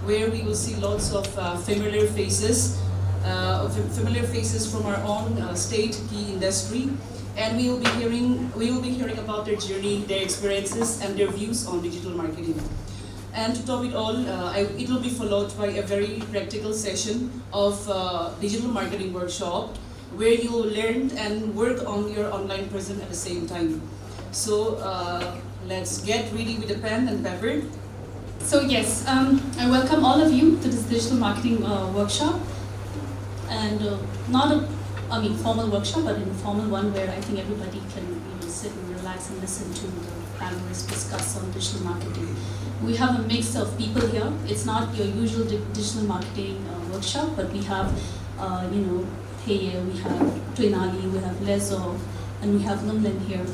where we will see lots of familiar faces from our own state key industry, and we will be hearing about their journey, their experiences, and their views on digital marketing. And to top it all, it will be followed by a very practical session of digital marketing workshop, where you will learn and work on your online presence at the same time. So let's get ready with the pen and paper. So yes, I welcome all of you to this digital marketing workshop, and not a formal workshop, but an informal one where I think everybody can sit and relax and listen to the panelists discuss on digital marketing. We have a mix of people here. It's not your usual digital marketing workshop, but we have Theye, we have Tuinali, we have Lezo, and we have Nunglen here.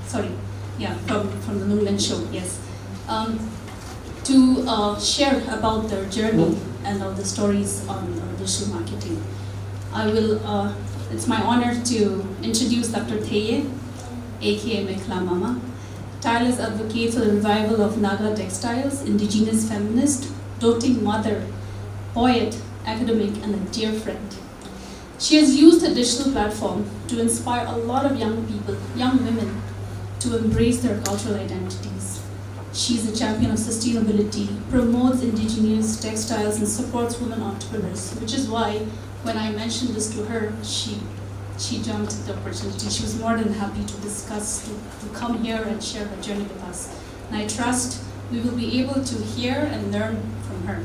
From the Nunglen show, yes. To share about their journey and all the stories on digital marketing. It's my honor to introduce Dr. Theye, aka Mekla Mama, tireless advocate for the revival of Naga textiles, indigenous feminist, doting mother, poet, academic, and a dear friend. She has used her digital platform to inspire a lot of young people, young women, to embrace their cultural identities. She's a champion of sustainability, promotes indigenous textiles, and supports women entrepreneurs, which is why when I mentioned this to her, she jumped at the opportunity. She was more than happy to discuss, to come here and share her journey with us. And I trust we will be able to hear and learn from her.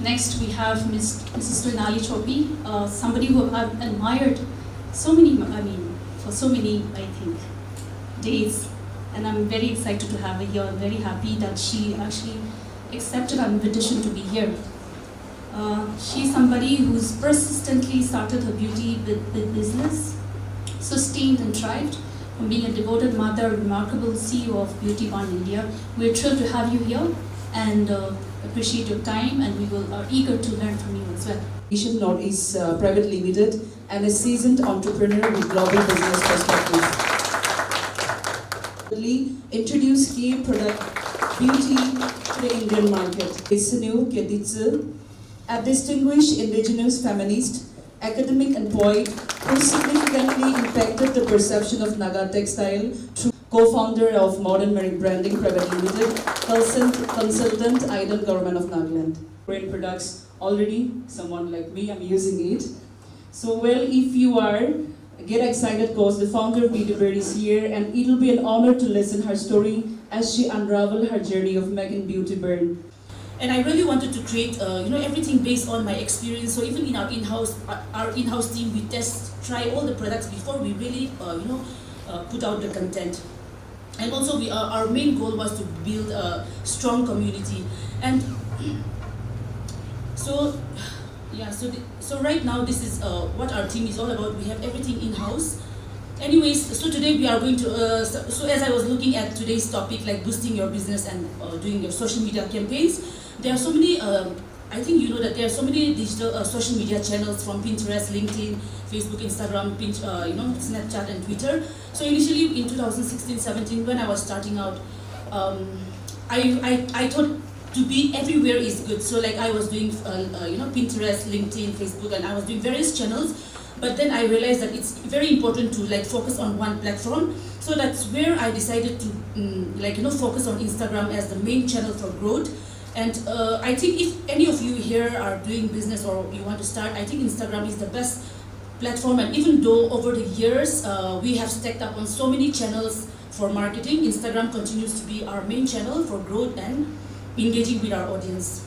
Next, we have Mrs. Tuinali Chopi, somebody who I've admired for so many, I think, days. And I'm very excited to have her here. I'm very happy that she actually accepted our invitation to be here. She's somebody who's persistently started her beauty business, sustained and thrived, from being a devoted mother, remarkable CEO of Beauty Barn India. We're thrilled to have you here and appreciate your time, and we are eager to learn from you as well. Asian Northeast Private Limited, and a seasoned entrepreneur with global business perspective. Introduce key product beauty to the Indian market. Isinu Keditsu, a distinguished indigenous feminist, academic and poet who significantly impacted the perception of Naga textile through co-founder of Modern Marine Branding Private Limited, consultant Idol Government of Nagaland. Great products already, someone like me, I'm using it. So well, if you are, get excited because the founder of Beauty Bird is here, and it will be an honor to listen her story as she unraveled her journey of making Beauty Bird. And I really wanted to create, everything based on my experience. So even in our in-house team, we try all the products before we really, put out the content. And also, our main goal was to build a strong community. And so right now, this is what our team is all about. We have everything in-house. Anyways, so today we are going to, so as I was looking at today's topic, like boosting your business and doing your social media campaigns, there are so many, I think you know that there are so many digital social media channels, from Pinterest, LinkedIn, Facebook, Instagram, Snapchat and Twitter. So initially in 2016-17, when I was starting out, I thought to be everywhere is good. So like I was doing, Pinterest, LinkedIn, Facebook, and I was doing various channels. But then I realized that it's very important to focus on one platform. So that's where I decided to focus on Instagram as the main channel for growth. And I think if any of you here are doing business or you want to start, I think Instagram is the best platform. And even though over the years we have stacked up on so many channels for marketing, Instagram continues to be our main channel for growth and engaging with our audience.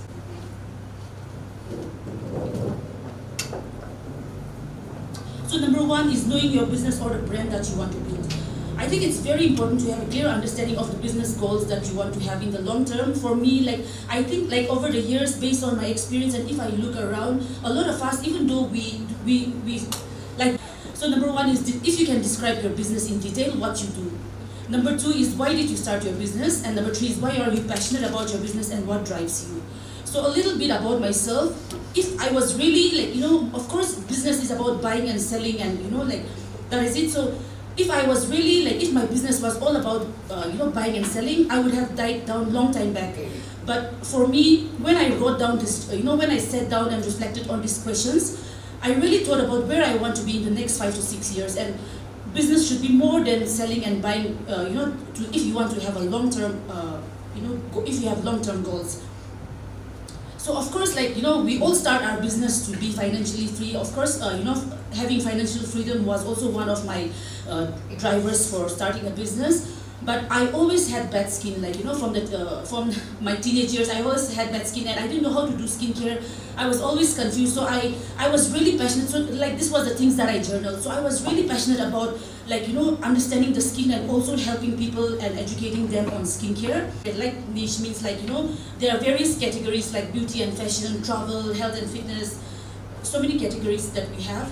So number one is knowing your business or the brand that you want to build. I think it's very important to have a clear understanding of the business goals that you want to have in the long term. For me, I think over the years, based on my experience, and if I look around, a lot of us, even though so number one is if you can describe your business in detail, what you do. Number two is why did you start your business, and number three is why are you passionate about your business and what drives you. So a little bit about myself. If I was really of course business is about buying and selling, and that is it. So if I was really if my business was all about buying and selling, I would have died down long time back. But for me, when I wrote down this, when I sat down and reflected on these questions, I really thought about where I want to be in the next 5 to 6 years. And business should be more than selling and buying, if you want to have a long-term, if you have long-term goals. So of course, we all start our business to be financially free. Of course, having financial freedom was also one of my drivers for starting a business. But I always had bad skin, from my teenage years, I always had bad skin, and I didn't know how to do skincare. I was always confused, so I was really passionate. So this was the things that I journaled. So I was really passionate about understanding the skin and also helping people and educating them on skincare. Niche means there are various categories like beauty and fashion, travel, health and fitness, so many categories that we have.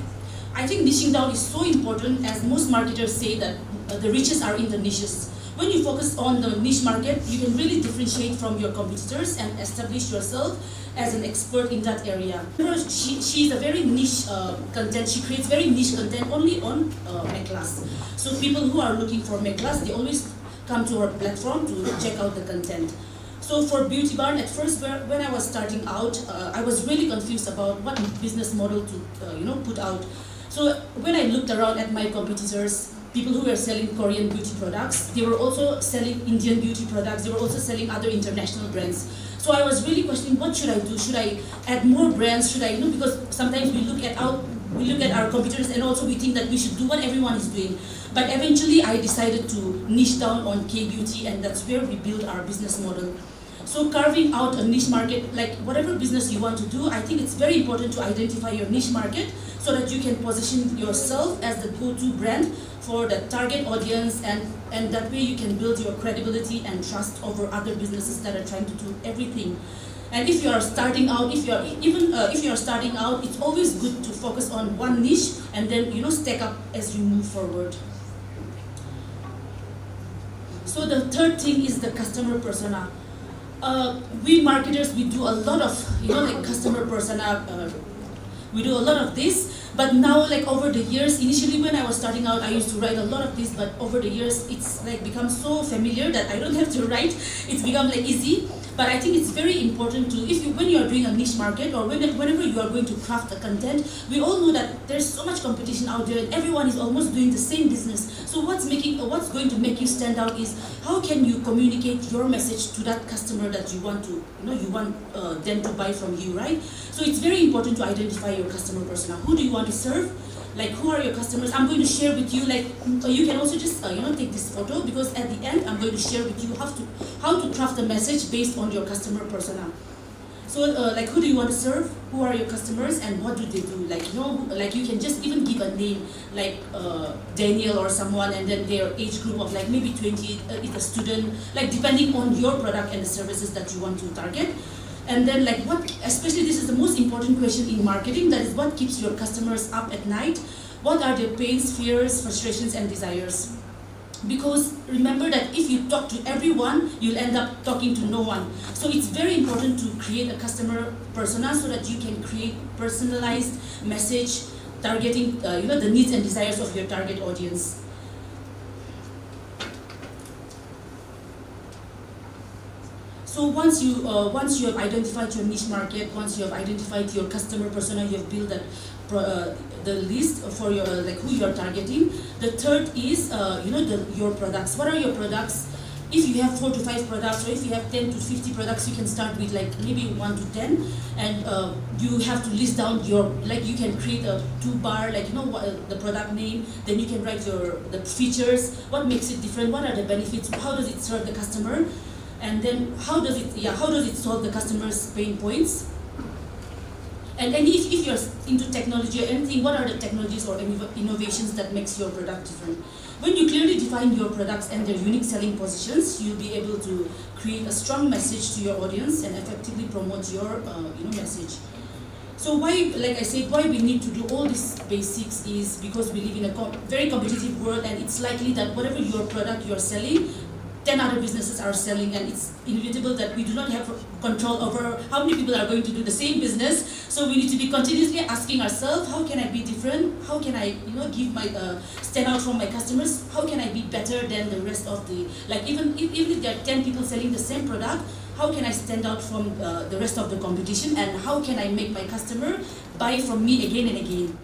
I think niching down is so important, as most marketers say that the riches are in the niches. When you focus on the niche market, you can really differentiate from your competitors and establish yourself as an expert in that area. She's a very niche content. She creates very niche content only on McClass. So people who are looking for McClass, they always come to our platform to check out the content. So for Beauty Barn, at first when I was starting out, I was really confused about what business model to put out. So when I looked around at my competitors, people who were selling Korean beauty products, they were also selling Indian beauty products, they were also selling other international brands. So I was really questioning, what should I do? Should I add more brands? Should I, because sometimes we look at our competitors and also we think that we should do what everyone is doing. But eventually I decided to niche down on K-beauty, and that's where we build our business model. So carving out a niche market, like whatever business you want to do, I think it's very important to identify your niche market so that you can position yourself as the go-to brand for the target audience, and that way you can build your credibility and trust over other businesses that are trying to do everything. And if you are starting out, if you are starting out, it's always good to focus on one niche and then stack up as you move forward. So the third thing is the customer persona. We marketers, we do a lot of customer persona. We do a lot of this, but now over the years, initially when I was starting out, I used to write a lot of this, but over the years, it's become so familiar that I don't have to write. It's become easy. But I think it's very important to, when you are doing a niche market or whenever you are going to craft a content, we all know that there's so much competition out there and everyone is almost doing the same business. So what's going to make you stand out is how can you communicate your message to that customer that you want to, them to buy from you, right? So it's very important to identify your customer persona. Who do you want to serve? Who are your customers? I'm going to share with you, you can also just, take this photo, because at the end, I'm going to share with you how to craft a message based on your customer persona. So, who do you want to serve? Who are your customers and what do they do? You can just even give a name, Daniel or someone, and then their age group of maybe 20, it's a student, depending on your product and the services that you want to target. And then especially this is the most important question in marketing, that is what keeps your customers up at night? What are their pains, fears, frustrations and desires? Because remember that if you talk to everyone, you'll end up talking to no one. So it's very important to create a customer persona so that you can create personalized message targeting the needs and desires of your target audience. So once you have identified your niche market, once you have identified your customer persona, you have built the list for your who you are targeting. The third is your products. What are your products? If you have 4 to 5 products, or if you have 10 to 50 products, you can start with maybe 1 to 10, and you have to list down your you can create a 2-bar the product name. Then you can write the features. What makes it different? What are the benefits? How does it serve the customer? And then how does it solve the customer's pain points? And if you're into technology or anything, what are the technologies or innovations that makes your product different? When you clearly define your products and their unique selling positions, you'll be able to create a strong message to your audience and effectively promote your message. So why, like I said, why we need to do all these basics is because we live in a very competitive world, and it's likely that whatever your product you're selling, 10 other businesses are selling, and it's inevitable that we do not have control over how many people are going to do the same business. So we need to be continuously asking ourselves, how can I be different? How can I, give my stand out from my customers? How can I be better than the rest of the even if there are 10 people selling the same product? how can I stand out from the rest of the competition, and how can I make my customer buy from me again and again.